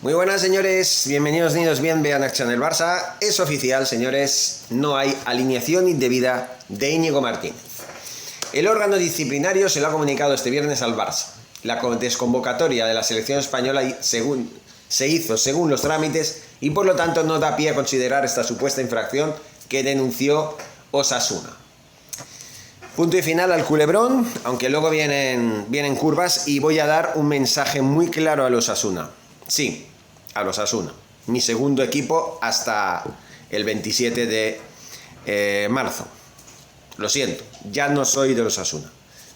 Muy buenas, señores, bienvenidos niños, vean acción el Barça. Es oficial, señores, no hay alineación indebida de Íñigo Martínez. El órgano disciplinario se lo ha comunicado este viernes al Barça. La desconvocatoria de la selección española se hizo según los trámites y por lo tanto no da pie a considerar esta supuesta infracción que denunció Osasuna. Punto y final al culebrón, aunque luego vienen curvas, y voy a dar un mensaje muy claro a los Osasuna. Sí, a los Osasuna, mi segundo equipo hasta el 27 de marzo. Lo siento, ya no soy de los Osasuna,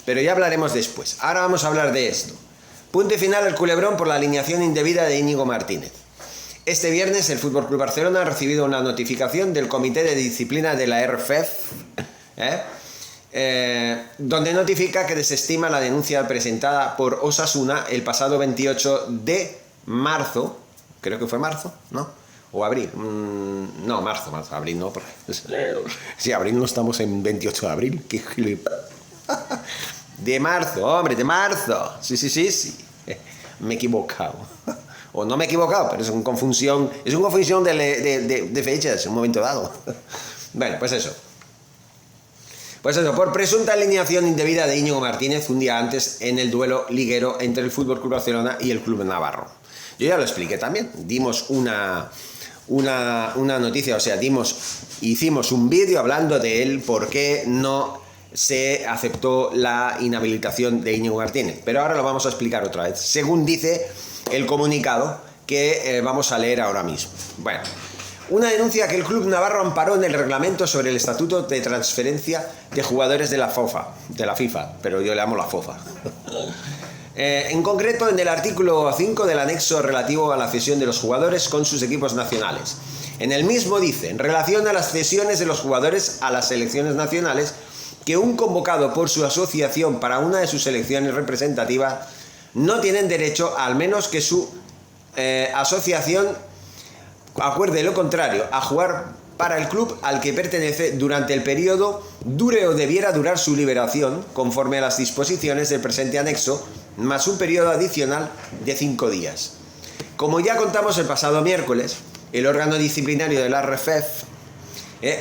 pero ya hablaremos después. Ahora vamos a hablar de esto. Punto y final al culebrón por la alineación indebida de Íñigo Martínez. Este viernes el FC Barcelona ha recibido una notificación del Comité de Disciplina de la RFEF, donde notifica que desestima la denuncia presentada por Osasuna el pasado 28 de marzo, creo que fue marzo, ¿no? O abril, no, marzo, abril no, porque si abril no estamos en 28 de abril, qué de marzo, hombre, de marzo, sí, me he equivocado, o no me he equivocado, pero es una confusión de fechas en un momento dado. Bueno, pues eso, por presunta alineación indebida de Íñigo Martínez un día antes en el duelo liguero entre el FC Barcelona y el club navarro. Yo ya lo expliqué también, dimos una noticia, o sea, hicimos un vídeo hablando de él, por qué no se aceptó la inhabilitación de Íñigo Martínez, pero ahora lo vamos a explicar otra vez, según dice el comunicado que vamos a leer ahora mismo. Bueno, una denuncia que el club navarro amparó en el reglamento sobre el estatuto de transferencia de jugadores de la FIFA, pero yo le llamo la FOFA. En concreto, en el artículo 5 del anexo relativo a la cesión de los jugadores con sus equipos nacionales. En el mismo dice, en relación a las cesiones de los jugadores a las selecciones nacionales, que un convocado por su asociación para una de sus selecciones representativas no tienen derecho, al menos que su asociación acuerde lo contrario, a jugar para el club al que pertenece durante el periodo dure o debiera durar su liberación, conforme a las disposiciones del presente anexo, más un periodo adicional de 5 días. Como ya contamos el pasado miércoles, el órgano disciplinario de la RFEF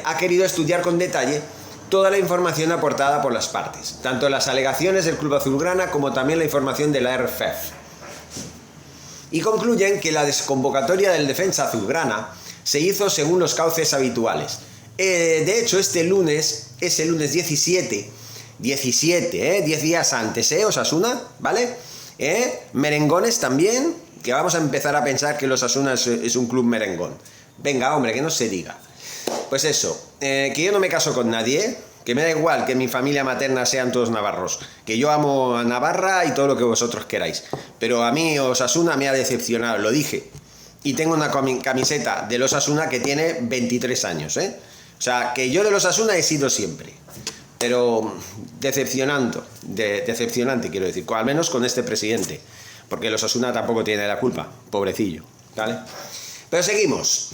ha querido estudiar con detalle toda la información aportada por las partes, tanto las alegaciones del club azulgrana como también la información de la RFEF. Y concluyen que la desconvocatoria del defensa azulgrana se hizo según los cauces habituales. De hecho, este lunes es el lunes 17, 10 días antes, Osasuna, ¿vale? Merengones también, que vamos a empezar a pensar que el Osasuna es un club merengón. Venga, hombre, que no se diga. Pues eso, que yo no me caso con nadie, que me da igual que mi familia materna sean todos navarros, que yo amo a Navarra y todo lo que vosotros queráis, pero a mí Osasuna me ha decepcionado, lo dije, y tengo una camiseta de los Osasuna que tiene 23 años, O sea, que yo de los Osasuna he sido siempre, pero decepcionante quiero decir, al menos con este presidente, porque los Osasuna tampoco tiene la culpa, pobrecillo, ¿vale? Pero seguimos.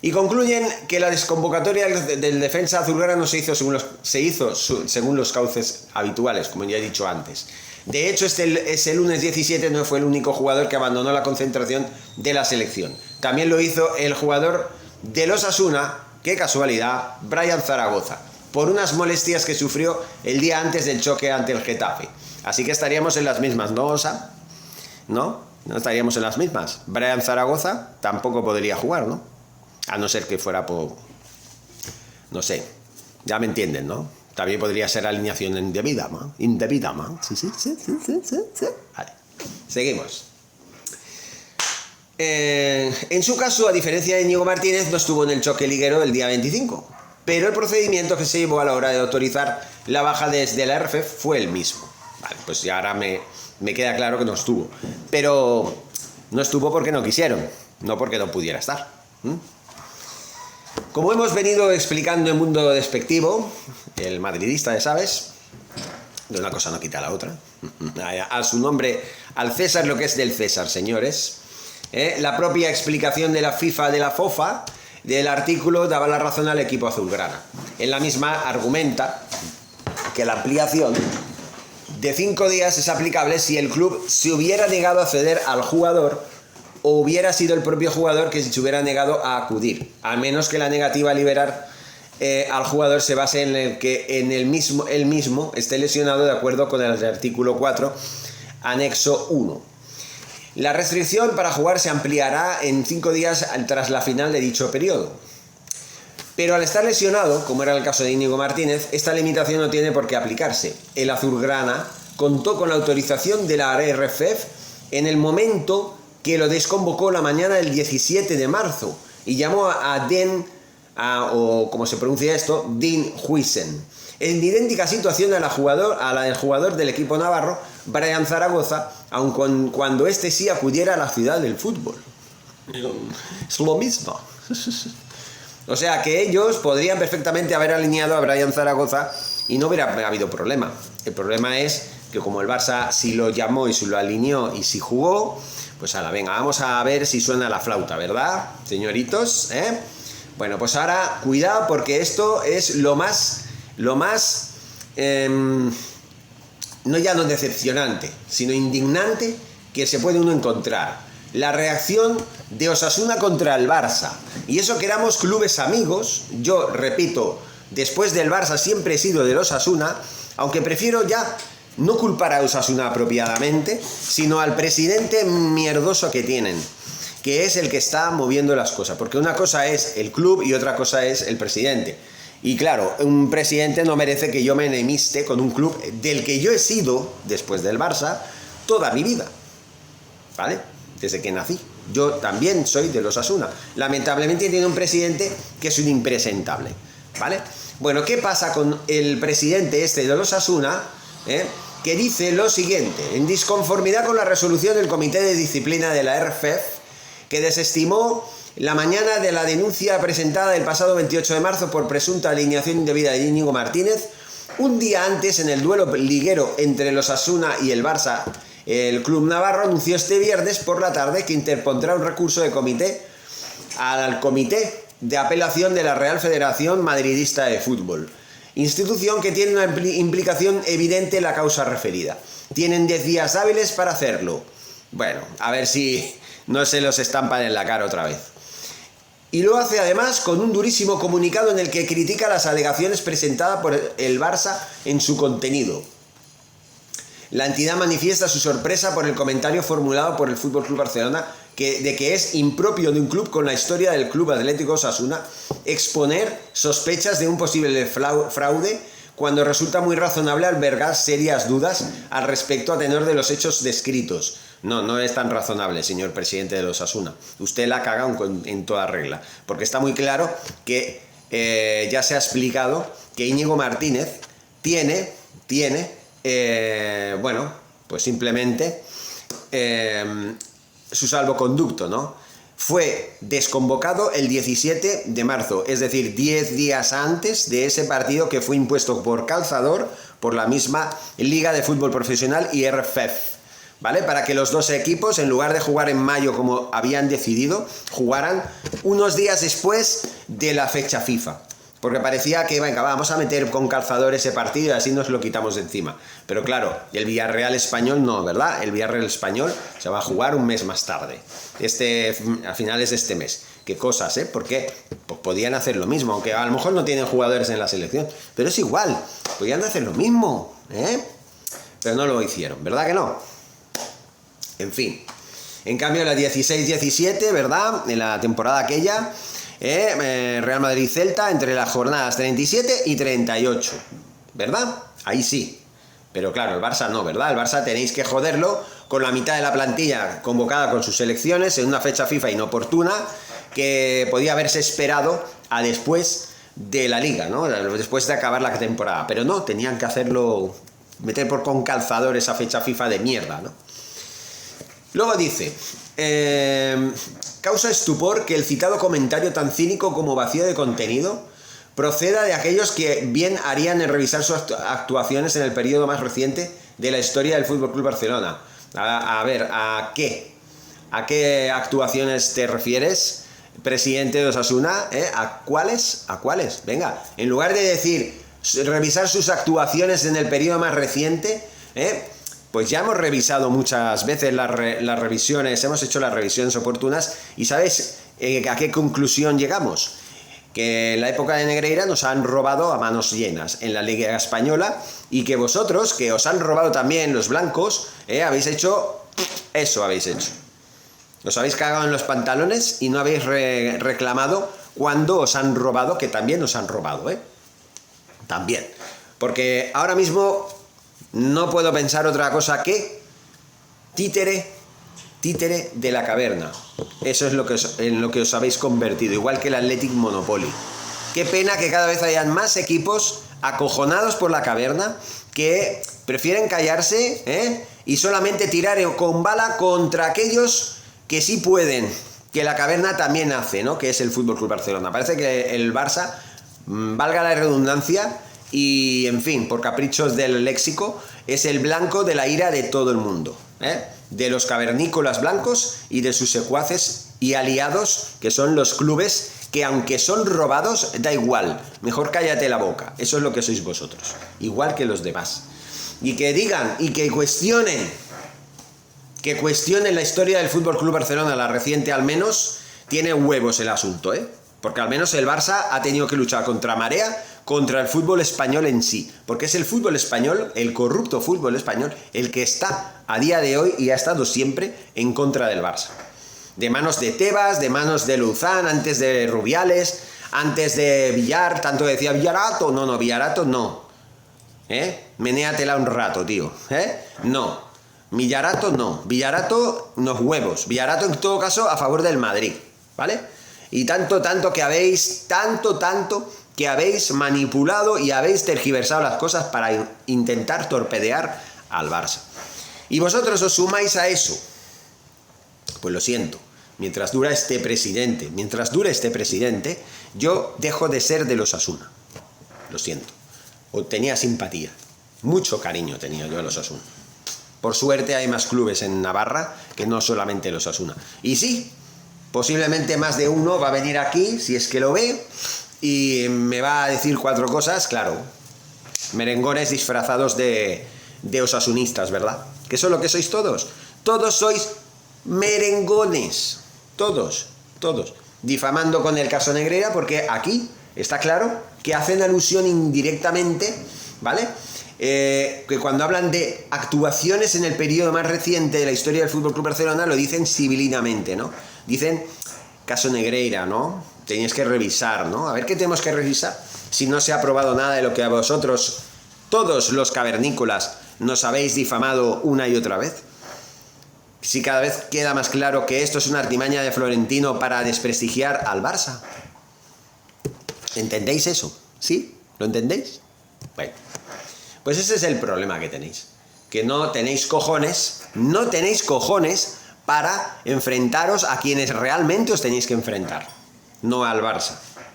Y concluyen que la desconvocatoria del defensa azulgrana no se hizo según los cauces habituales, como ya he dicho antes. De hecho, ese lunes 17 no fue el único jugador que abandonó la concentración de la selección. También lo hizo el jugador de los Osasuna, qué casualidad, Brian Zaragoza, por unas molestias que sufrió el día antes del choque ante el Getafe. Así que estaríamos en las mismas, ¿no, Osa? ¿No? No estaríamos en las mismas. Brian Zaragoza tampoco podría jugar, ¿no? A no ser que fuera por... no sé, ya me entienden, ¿no? También podría ser alineación indebida, ¿no? Indebida, ¿no? Sí. Vale, seguimos. En su caso, a diferencia de Íñigo Martínez, no estuvo en el choque liguero el día 25, pero el procedimiento que se llevó a la hora de autorizar la baja desde la RFEF fue el mismo. Vale, pues ya ahora me queda claro que no estuvo, pero no estuvo porque no quisieron, no porque no pudiera estar. Como hemos venido explicando en Mundo Despectivo, el madridista, ya sabes, de una cosa no quita la otra, a su nombre, al César lo que es del César, señores. La propia explicación de la FIFA, de la FOFA, del artículo daba la razón al equipo azulgrana. En la misma argumenta que la ampliación de 5 días es aplicable si el club se hubiera negado a ceder al jugador o hubiera sido el propio jugador que se hubiera negado a acudir, a menos que la negativa a liberar al jugador se base en el que él mismo esté lesionado de acuerdo con el artículo 4, anexo 1. La restricción para jugar se ampliará en 5 días tras la final de dicho periodo. Pero al estar lesionado, como era el caso de Íñigo Martínez, esta limitación no tiene por qué aplicarse. El azulgrana contó con la autorización de la RFF en el momento que lo desconvocó la mañana del 17 de marzo y llamó a o como se pronuncia esto, Dean Huijsen. En idéntica situación a la del jugador del equipo navarro, Brian Zaragoza, aun cuando este sí acudiera a la ciudad del fútbol. Es lo mismo. O sea que ellos podrían perfectamente haber alineado a Brian Zaragoza y no hubiera habido problema. El problema es que como el Barça sí lo llamó y sí lo alineó y sí jugó, pues ahora venga, vamos a ver si suena la flauta, ¿verdad, señoritos? Bueno, pues ahora cuidado porque esto es lo más no ya no decepcionante, sino indignante que se puede uno encontrar. La reacción de Osasuna contra el Barça. Y eso que éramos clubes amigos, yo repito, después del Barça siempre he sido del Osasuna, aunque prefiero ya no culpar a Osasuna apropiadamente, sino al presidente mierdoso que tienen, que es el que está moviendo las cosas, porque una cosa es el club y otra cosa es el presidente. Y claro, un presidente no merece que yo me enemiste con un club del que yo he sido, después del Barça, toda mi vida, ¿vale? Desde que nací. Yo también soy de los Osasuna. Lamentablemente tiene un presidente que es un impresentable, ¿vale? Bueno, ¿qué pasa con el presidente este de los Osasuna? Que dice lo siguiente: en disconformidad con la resolución del Comité de Disciplina de la RFF, que desestimó la mañana de la denuncia presentada el pasado 28 de marzo por presunta alineación indebida de Íñigo Martínez, un día antes en el duelo liguero entre los Osasuna y el Barça, el club navarro anunció este viernes por la tarde que interpondrá un recurso al Comité de Apelación de la Real Federación Madridista de Fútbol, institución que tiene una implicación evidente en la causa referida. Tienen 10 días hábiles para hacerlo. Bueno, a ver si no se los estampan en la cara otra vez. Y lo hace además con un durísimo comunicado en el que critica las alegaciones presentadas por el Barça en su contenido. La entidad manifiesta su sorpresa por el comentario formulado por el FC Barcelona de que es impropio de un club con la historia del Club Atlético Osasuna exponer sospechas de un posible fraude cuando resulta muy razonable albergar serias dudas al respecto a tenor de los hechos descritos. No es tan razonable, señor presidente de los Osasuna. Usted la ha cagado en toda regla, porque está muy claro que ya se ha explicado que Íñigo Martínez tiene bueno, pues simplemente su salvoconducto, ¿no? Fue desconvocado el 17 de marzo, es decir, 10 días antes de ese partido que fue impuesto por calzador por la misma Liga de Fútbol Profesional y RFF, ¿vale? Para que los dos equipos, en lugar de jugar en mayo como habían decidido, jugaran unos días después de la fecha FIFA. Porque parecía que, venga, vamos a meter con calzador ese partido y así nos lo quitamos de encima. Pero claro, el Villarreal español no, ¿verdad? El Villarreal español se va a jugar un mes más tarde, a finales de este mes. Qué cosas, ¿eh? Porque pues podían hacer lo mismo, aunque a lo mejor no tienen jugadores en la selección. Pero es igual, podían hacer lo mismo, ¿eh? Pero no lo hicieron, ¿verdad que no? En fin. En cambio, la 16-17, ¿verdad? En la temporada aquella, Real Madrid-Celta entre las jornadas 37 y 38, ¿verdad? Ahí sí. Pero claro, el Barça no, ¿verdad? El Barça tenéis que joderlo con la mitad de la plantilla convocada con sus selecciones en una fecha FIFA inoportuna que podía haberse esperado a después de la Liga, ¿no? Después de acabar la temporada. Pero no, tenían que hacerlo, meter con calzador esa fecha FIFA de mierda, ¿no? Luego dice, causa estupor que el citado comentario tan cínico como vacío de contenido proceda de aquellos que bien harían en revisar sus actuaciones en el periodo más reciente de la historia del FC Barcelona. A ver, ¿a qué? ¿A qué actuaciones te refieres, presidente de Osasuna? ¿A cuáles? ¿A cuáles? Venga, en lugar de decir revisar sus actuaciones en el periodo más reciente, pues ya hemos revisado muchas veces las revisiones, hemos hecho las revisiones oportunas y ¿sabes a qué conclusión llegamos? Que en la época de Negreira nos han robado a manos llenas en la Liga Española y que vosotros, que os han robado también los blancos, habéis hecho eso, habéis hecho. Os habéis cagado en los pantalones y no habéis reclamado cuando os han robado, que también os han robado, También. Porque ahora mismo no puedo pensar otra cosa que títere de la caverna. Eso es en lo que os habéis convertido, igual que el Athletic Monopoly. Qué pena que cada vez hayan más equipos acojonados por la caverna que prefieren callarse y solamente tirar con bala contra aquellos que sí pueden, que la caverna también hace, ¿no? Que es el Fútbol Club Barcelona. Parece que el Barça, valga la redundancia, y en fin, por caprichos del léxico, es el blanco de la ira de todo el mundo, de los cavernícolas blancos y de sus secuaces y aliados, que son los clubes que aunque son robados, da igual, mejor cállate la boca. Eso es lo que sois vosotros, igual que los demás. Y que digan y que cuestionen la historia del Fútbol Club Barcelona, la reciente al menos, tiene huevos el asunto, porque al menos el Barça ha tenido que luchar contra marea, contra el fútbol español en sí, porque es el fútbol español, el corrupto fútbol español, el que está a día de hoy y ha estado siempre en contra del Barça. De manos de Tebas, de manos de Luzán, antes de Rubiales, antes de Villar, tanto decía Villarato, no, Villarato no. Menéatela un rato, tío. No. Villarato no. Villarato unos huevos. Villarato en todo caso a favor del Madrid, ¿vale? Y tanto que habéis manipulado y habéis tergiversado las cosas para intentar torpedear al Barça. Y vosotros os sumáis a eso. Pues lo siento, mientras dure este presidente, yo dejo de ser de los Osasuna. Lo siento. O tenía simpatía. Mucho cariño tenía yo a los Osasuna. Por suerte hay más clubes en Navarra que no solamente los Osasuna. Y sí, posiblemente más de uno va a venir aquí, si es que lo ve, y me va a decir 4 cosas, claro. Merengones disfrazados de osasunistas, ¿verdad? ¿Qué son lo que sois todos? Todos sois merengones. Todos. Difamando con el caso Negreira, porque aquí está claro que hacen alusión indirectamente, ¿vale? Que cuando hablan de actuaciones en el periodo más reciente de la historia del Fútbol Club Barcelona lo dicen civilinamente, ¿no? Dicen caso Negreira, ¿no? Tenéis que revisar, ¿no? A ver qué tenemos que revisar. Si no se ha aprobado nada de lo que a vosotros, todos los cavernícolas, nos habéis difamado una y otra vez. Si cada vez queda más claro que esto es una artimaña de Florentino para desprestigiar al Barça. ¿Entendéis eso? ¿Sí? ¿Lo entendéis? Bueno, pues ese es el problema que tenéis. Que no tenéis cojones para enfrentaros a quienes realmente os tenéis que enfrentar. No al Barça,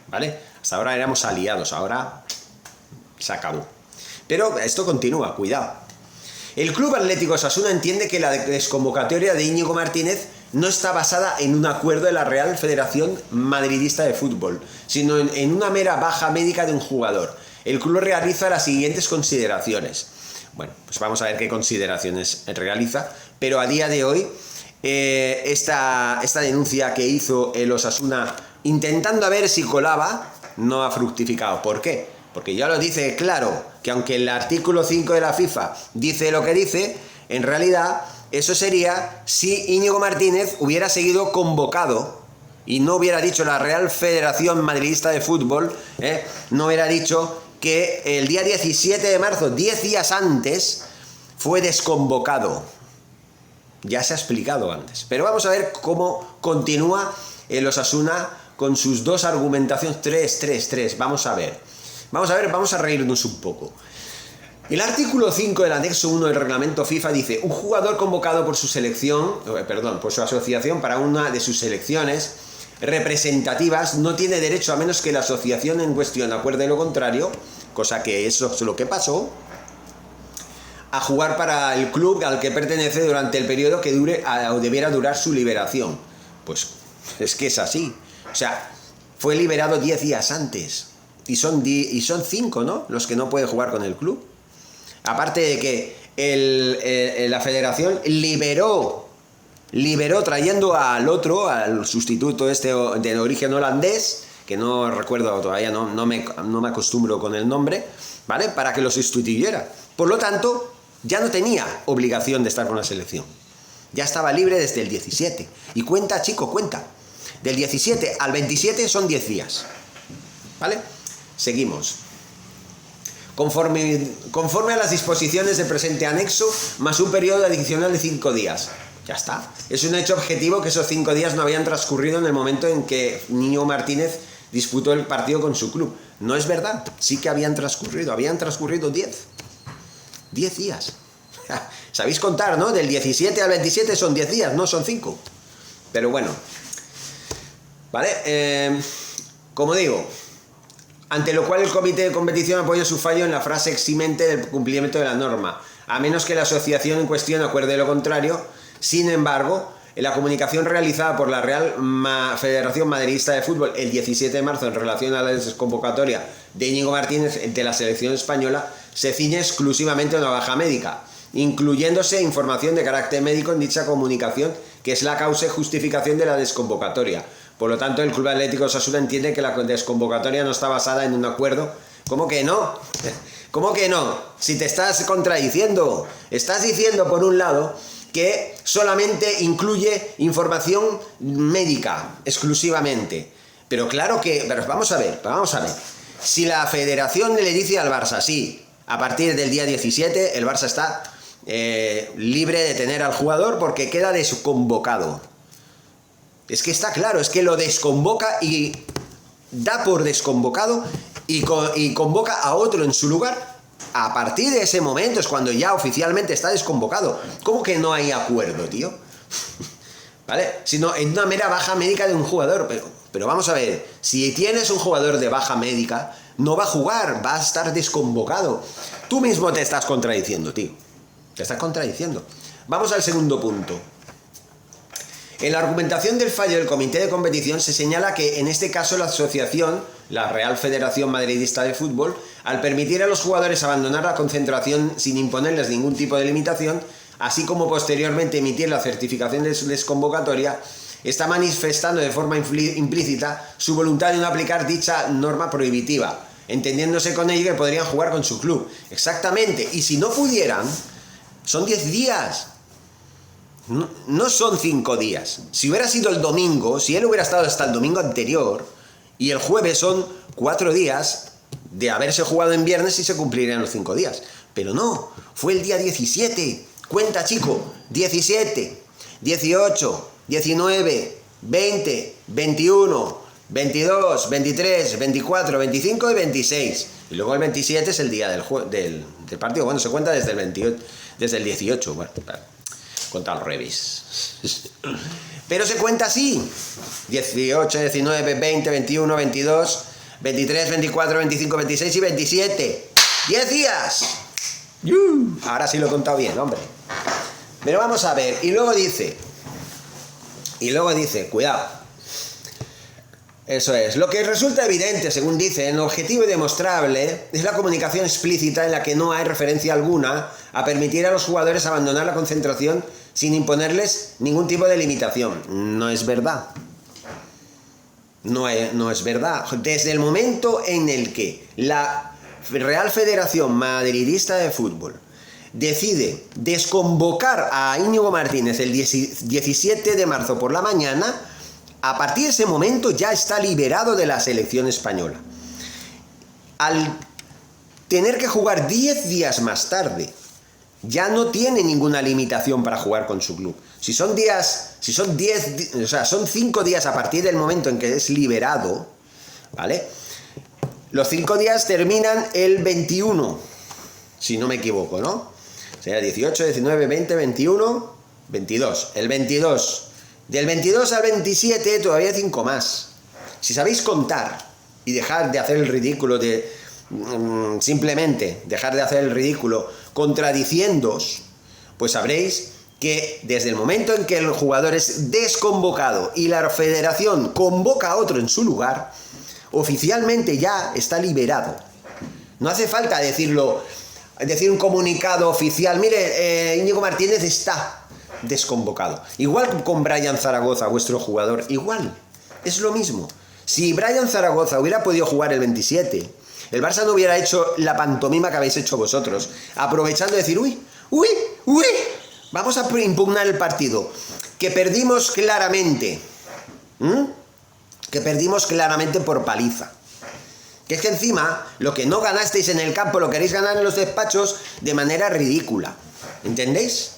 ¿vale? Hasta ahora éramos aliados, ahora se acabó. Pero esto continúa, cuidado. El Club Atlético Osasuna entiende que la desconvocatoria de Íñigo Martínez no está basada en un acuerdo de la Real Federación Madridista de Fútbol, sino en una mera baja médica de un jugador. El club realiza las siguientes consideraciones. Bueno, pues vamos a ver qué consideraciones realiza, pero a día de hoy esta denuncia que hizo el Osasuna intentando a ver si colaba no ha fructificado. ¿Por qué? Porque ya lo dice claro, que aunque el artículo 5 de la FIFA dice lo que dice, en realidad eso sería si Íñigo Martínez hubiera seguido convocado y no hubiera dicho la Real Federación Madridista de Fútbol, no hubiera dicho que el día 17 de marzo, 10 días antes, fue desconvocado. Ya se ha explicado antes. Pero vamos a ver cómo continúa el Osasuna con sus dos argumentaciones. 3. Vamos a ver, vamos a reírnos un poco. El artículo 5 del anexo 1 del reglamento FIFA dice: un jugador convocado por su por su asociación para una de sus selecciones representativas no tiene derecho, a menos que la asociación en cuestión acuerde lo contrario, cosa que eso es lo que pasó, a jugar para el club al que pertenece durante el periodo que dure o debiera durar su liberación. Pues es que es así. O sea, fue liberado 10 días antes. Y son 5, ¿no?, los que no pueden jugar con el club. Aparte de que la federación liberó trayendo al sustituto este de origen holandés, que no recuerdo todavía, no me acostumbro con el nombre, ¿vale? Para que lo sustituyera. Por lo tanto, ya no tenía obligación de estar con la selección. Ya estaba libre desde el 17. Y cuenta, chico, cuenta. Del 17 al 27 son 10 días. ¿Vale? Seguimos. Conforme a las disposiciones del presente anexo, más un periodo adicional de 5 días. Ya está. Es un hecho objetivo que esos 5 días no habían transcurrido en el momento en que Íñigo Martínez disputó el partido con su club. No es verdad. Sí que habían transcurrido 10. 10 días. Sabéis contar, ¿no? Del 17 al 27 son 10 días, no son 5. Pero bueno. ¿Vale? Como digo, ante lo cual el comité de competición apoya su fallo en la frase eximente del cumplimiento de la norma, a menos que la asociación en cuestión acuerde lo contrario. Sin embargo, en la comunicación realizada por la Real Federación Madridista de Fútbol el 17 de marzo en relación a la desconvocatoria de Íñigo Martínez de la selección española, se ciñe exclusivamente a una baja médica, incluyéndose información de carácter médico en dicha comunicación, que es la causa y justificación de la desconvocatoria. Por lo tanto, el Club Atlético Osasuna entiende que la desconvocatoria no está basada en un acuerdo. ¿Cómo que no? ¿Cómo que no? Si te estás contradiciendo. Estás diciendo, por un lado, que solamente incluye información médica, exclusivamente. Pero claro que... Pero vamos a ver. Si la federación le dice al Barça, sí, a partir del día 17 el Barça está libre de tener al jugador porque queda desconvocado. Es que está claro, es que lo desconvoca y da por desconvocado y convoca a otro en su lugar. A partir de ese momento es cuando ya oficialmente está desconvocado. ¿Cómo que no hay acuerdo, tío? ¿Vale? Sino en una mera baja médica de un jugador. Pero vamos a ver, si tienes un jugador de baja médica, no va a jugar, va a estar desconvocado. Tú mismo te estás contradiciendo, tío. Te estás contradiciendo. Vamos al segundo punto. En la argumentación del fallo del comité de competición se señala que en este caso la asociación, la Real Federación Madridista de Fútbol, al permitir a los jugadores abandonar la concentración sin imponerles ningún tipo de limitación, así como posteriormente emitir la certificación de su desconvocatoria, está manifestando de forma implícita su voluntad de no aplicar dicha norma prohibitiva, entendiéndose con ello que podrían jugar con su club. Exactamente, y si no pudieran, son 10 días. No son 5 días. Si hubiera sido el domingo, si él hubiera estado hasta el domingo anterior, y el jueves son 4 días de haberse jugado en viernes y se cumplirían los 5 días. Pero no, fue el día 17. Cuenta, chico. 17, 18, 19, 20, 21, 22, 23, 24, 25 y 26. Y luego el 27 es el día del partido. Bueno, se cuenta desde el 28, desde el 18. Bueno, cuenta al revés. Pero se cuenta así. 18, 19, 20, 21, 22, 23, 24, 25, 26 y 27. 10 días. Ahora sí lo he contado bien, hombre. Pero vamos a ver. Y luego dice, cuidado. Eso es. Lo que resulta evidente, según dice, en objetivo y demostrable, es la comunicación explícita en la que no hay referencia alguna a permitir a los jugadores abandonar la concentración sin imponerles ningún tipo de limitación. No es verdad. No es verdad. Desde el momento en el que la Real Federación Madridista de Fútbol decide desconvocar a Íñigo Martínez el 17 de marzo por la mañana, a partir de ese momento ya está liberado de la selección española. Al tener que jugar 10 días más tarde, ya no tiene ninguna limitación para jugar con su club. Si son 5 días a partir del momento en que es liberado, ¿vale? Los 5 días terminan el 21, si no me equivoco, ¿no? Sería 18, 19, 20, 21, 22. El 22. Del 22 al 27 todavía 5 más. Si sabéis contar y dejar de hacer el ridículo simplemente dejar de hacer el ridículo contradiciéndoos, pues sabréis que desde el momento en que el jugador es desconvocado y la federación convoca a otro en su lugar, oficialmente ya está liberado. No hace falta decirlo decir un comunicado oficial, mire, Íñigo Martínez está desconvocado. Igual con Brian Zaragoza, vuestro jugador, igual, es lo mismo. Si Brian Zaragoza hubiera podido jugar el 27, el Barça no hubiera hecho la pantomima que habéis hecho vosotros, aprovechando de decir, uy, vamos a impugnar el partido, que perdimos claramente, que perdimos claramente por paliza. Que es que encima, lo que no ganasteis en el campo, lo queréis ganar en los despachos de manera ridícula. ¿Entendéis?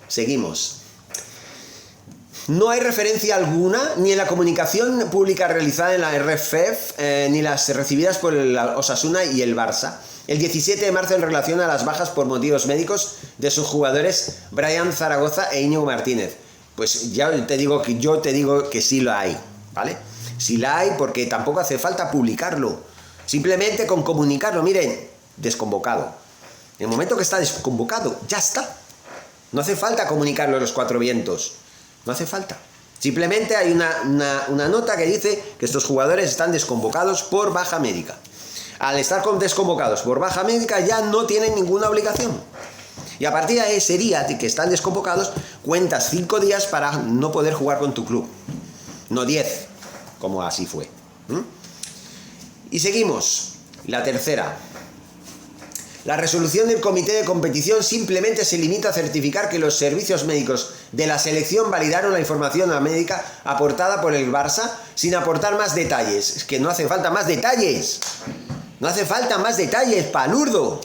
Seguimos. No hay referencia alguna, ni en la comunicación pública realizada en la RFEF, ni las recibidas por el Osasuna y el Barça, el 17 de marzo en relación a las bajas por motivos médicos de sus jugadores Brian Zaragoza e Íñigo Martínez. Pues ya te digo que sí lo hay, ¿vale? Sí la hay porque tampoco hace falta publicarlo. Simplemente con comunicarlo, miren, desconvocado. En el momento que está desconvocado, ya está. No hace falta comunicarlo a los cuatro vientos. No hace falta. Simplemente hay una nota que dice que estos jugadores están desconvocados por baja médica. Al estar desconvocados por baja médica ya no tienen ninguna obligación. Y a partir de ese día que están desconvocados, cuentas 5 días para no poder jugar con tu club. No 10, como así fue. Y seguimos. La tercera. La resolución del comité de competición simplemente se limita a certificar que los servicios médicos de la selección validaron la información médica aportada por el Barça sin aportar más detalles. Es que no hace falta más detalles. No hace falta más detalles, palurdo.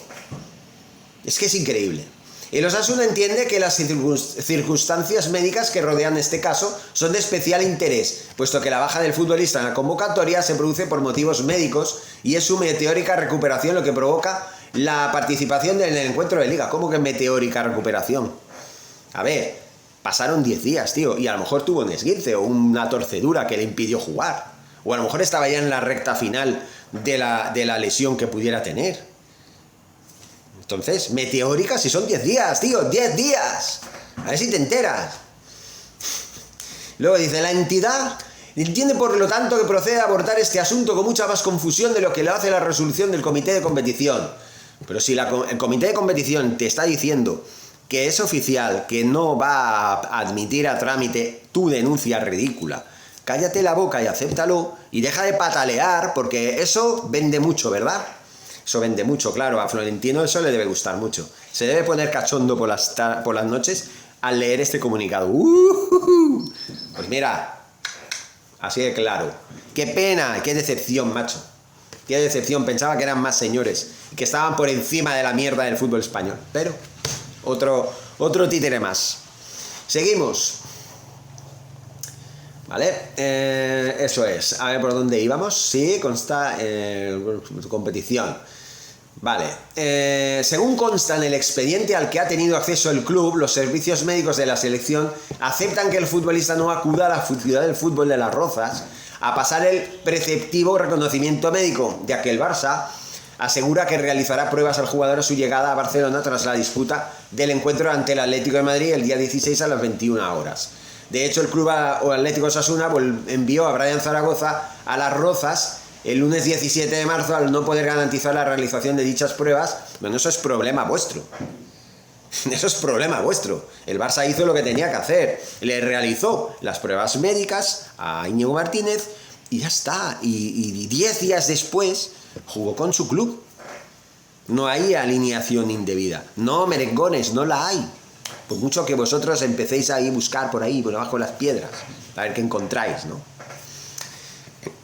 Es que es increíble. El Osasuna entiende que las circunstancias médicas que rodean este caso son de especial interés, puesto que la baja del futbolista en la convocatoria se produce por motivos médicos y es su meteórica recuperación lo que provoca la participación en el encuentro de liga. ¿Cómo que meteórica recuperación? A ver, pasaron 10 días, tío, y a lo mejor tuvo un esguince o una torcedura que le impidió jugar. O a lo mejor estaba ya en la recta final de la lesión que pudiera tener. Entonces, meteórica si son 10 días, tío, 10 días. A ver si te enteras. Luego dice, la entidad entiende por lo tanto que procede a abordar este asunto con mucha más confusión de lo que lo hace la resolución del comité de competición. Pero si el comité de competición te está diciendo que es oficial, que no va a admitir a trámite tu denuncia ridícula, cállate la boca y acéptalo y deja de patalear, porque eso vende mucho, ¿verdad? Eso vende mucho, claro, a Florentino eso le debe gustar mucho. Se debe poner cachondo por las noches al leer este comunicado. Pues mira, así de claro. Qué pena, qué decepción, macho. Qué decepción, pensaba que eran más señores y que estaban por encima de la mierda del fútbol español. Pero otro títere más. Seguimos. ¿Vale? Eso es. A ver por dónde íbamos. Sí, consta competición. Vale. Según consta en el expediente al que ha tenido acceso el club, los servicios médicos de la selección aceptan que el futbolista no acuda a la Ciudad del Fútbol de Las Rozas a pasar el preceptivo reconocimiento médico, ya que el Barça asegura que realizará pruebas al jugador a su llegada a Barcelona tras la disputa del encuentro ante el Atlético de Madrid el día 16 a las 21 horas. De hecho, el Club Atlético Osasuna envió a Brian Zaragoza a Las Rozas el lunes 17 de marzo al no poder garantizar la realización de dichas pruebas. Bueno, eso es problema vuestro. Eso es problema vuestro. El Barça hizo lo que tenía que hacer. Le realizó las pruebas médicas a Íñigo Martínez y ya está. Y 10 días después jugó con su club. No hay alineación indebida. No, merengones, no la hay. Por mucho que vosotros empecéis ahí a buscar por ahí, por debajo de las piedras, a ver qué encontráis, ¿no?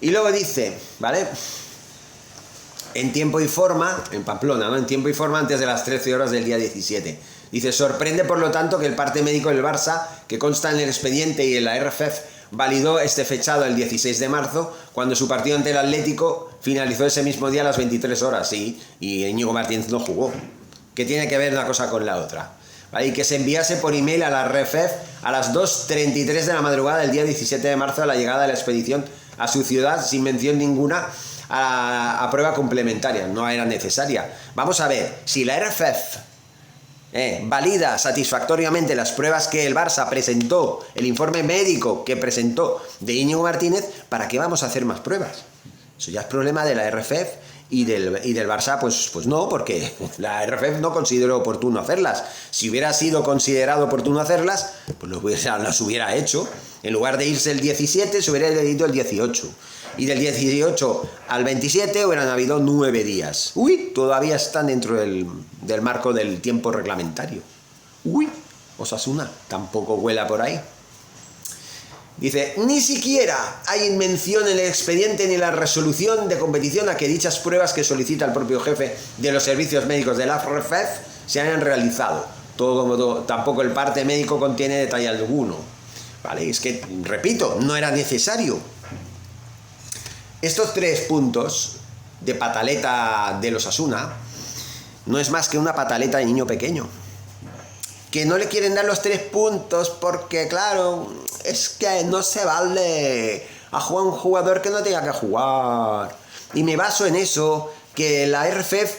Y luego dice, ¿vale? En tiempo y forma, en Pamplona, ¿no? En tiempo y forma antes de las 13 horas del día 17. Dice, sorprende por lo tanto que el parte médico del Barça, que consta en el expediente y en la RFEF, validó este fechado el 16 de marzo, cuando su partido ante el Atlético finalizó ese mismo día a las 23 horas, sí, y Íñigo Martínez no jugó. ¿Qué tiene que ver una cosa con la otra? ¿Vale? Y que se enviase por email a la RFEF a las 2:33 de la madrugada del día 17 de marzo a la llegada de la expedición a su ciudad, sin mención ninguna a prueba complementaria. No era necesaria. Vamos a ver, si la RFEF valida satisfactoriamente las pruebas que el Barça presentó, el informe médico que presentó de Íñigo Martínez, ¿para qué vamos a hacer más pruebas? Eso ya es problema de la RFEF y del Barça, pues no, porque la RFEF no consideró oportuno hacerlas. Si hubiera sido considerado oportuno hacerlas, pues las hubiera hecho. En lugar de irse el 17, se hubiera ido el 18. Y del 18 al 27 hubieran habido 9 días. Uy, todavía están dentro del marco del tiempo reglamentario. Uy, Osasuna, tampoco vuela por ahí. Dice, ni siquiera hay mención en el expediente ni en la resolución de competición a que dichas pruebas que solicita el propio jefe de los servicios médicos de la RFEF se hayan realizado. Tampoco el parte médico contiene detalle alguno. ¿Vale? Es que, repito, no era necesario. Estos 3 puntos de pataleta de los Osasuna no es más que una pataleta de niño pequeño. Que no le quieren dar los 3 puntos porque, claro, es que no se vale a jugar un jugador que no tenga que jugar. Y me baso en eso, que la RFEF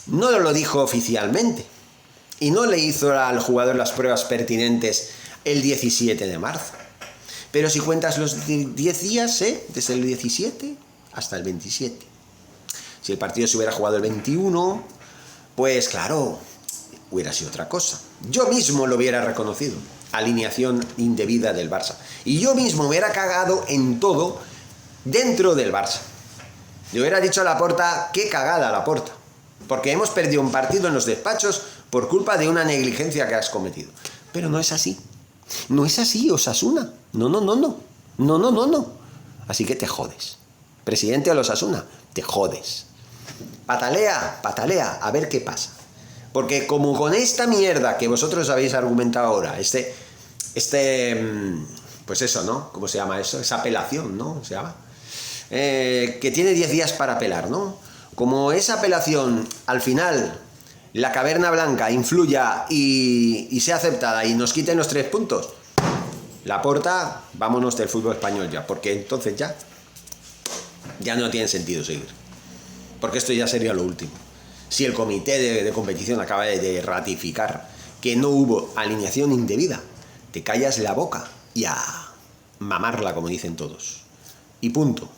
no lo dijo oficialmente. Y no le hizo al jugador las pruebas pertinentes el 17 de marzo. Pero si cuentas los 10 días, desde el 17 hasta el 27. Si el partido se hubiera jugado el 21, pues claro, hubiera sido otra cosa. Yo mismo lo hubiera reconocido. Alineación indebida del Barça. Y yo mismo hubiera cagado en todo dentro del Barça. Le hubiera dicho a Laporta, qué cagada Laporta. Porque hemos perdido un partido en los despachos por culpa de una negligencia que has cometido. Pero no es así. No es así, Osasuna. No. Así que te jodes. Presidente de los Osasuna, te jodes. Patalea, a ver qué pasa. Porque como con esta mierda que vosotros habéis argumentado ahora, pues eso, ¿no? ¿Cómo se llama eso? Esa apelación, ¿no? Se llama. Que tiene 10 días para apelar, ¿no? Como esa apelación, al final, la caverna blanca influya y sea aceptada y nos quiten los 3 puntos, Laporta, vámonos del fútbol español ya, porque entonces ya no tiene sentido seguir. Porque esto ya sería lo último. Si el comité de competición acaba de ratificar que no hubo alineación indebida, te callas la boca y a mamarla, como dicen todos. Y punto.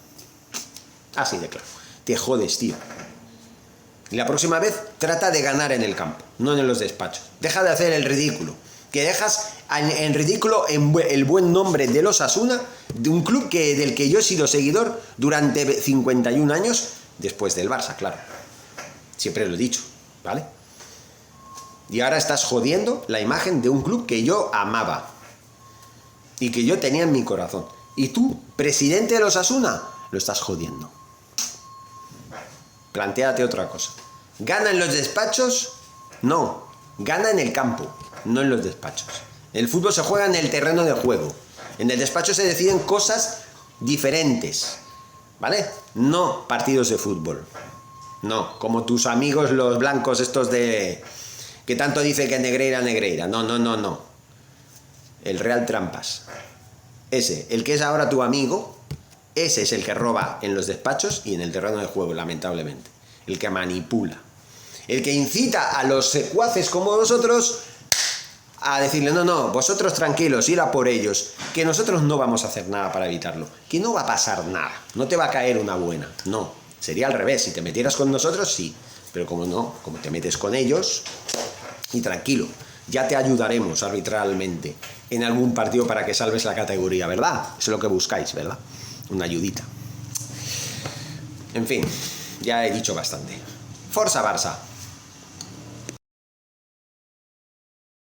Así de claro. Te jodes, tío. Y la próxima vez trata de ganar en el campo, no en los despachos. Deja de hacer el ridículo. Que dejas en ridículo el buen nombre de los Osasuna, de un club del que yo he sido seguidor durante 51 años, después del Barça, claro. Siempre lo he dicho, ¿vale? Y ahora estás jodiendo la imagen de un club que yo amaba y que yo tenía en mi corazón. Y tú, presidente de los Osasuna, lo estás jodiendo. Plantéate otra cosa. ¿Gana en los despachos? No. Gana en el campo, no en los despachos. El fútbol se juega en el terreno de juego. En el despacho se deciden cosas diferentes, ¿vale? No partidos de fútbol. No, como tus amigos los blancos estos que tanto dicen que Negreira. No. El Real Trampas. Ese, el que es ahora tu amigo, ese es el que roba en los despachos y en el terreno de juego, lamentablemente. El que manipula. El que incita a los secuaces como vosotros a decirle, no, vosotros tranquilos, ir a por ellos, que nosotros no vamos a hacer nada para evitarlo, que no va a pasar nada, no te va a caer una buena, no, sería al revés, si te metieras con nosotros, sí, pero como no, como te metes con ellos, y tranquilo, ya te ayudaremos arbitralmente en algún partido para que salves la categoría, ¿verdad? Eso es lo que buscáis, ¿verdad? Una ayudita. En fin, ya he dicho bastante. Forza Barça.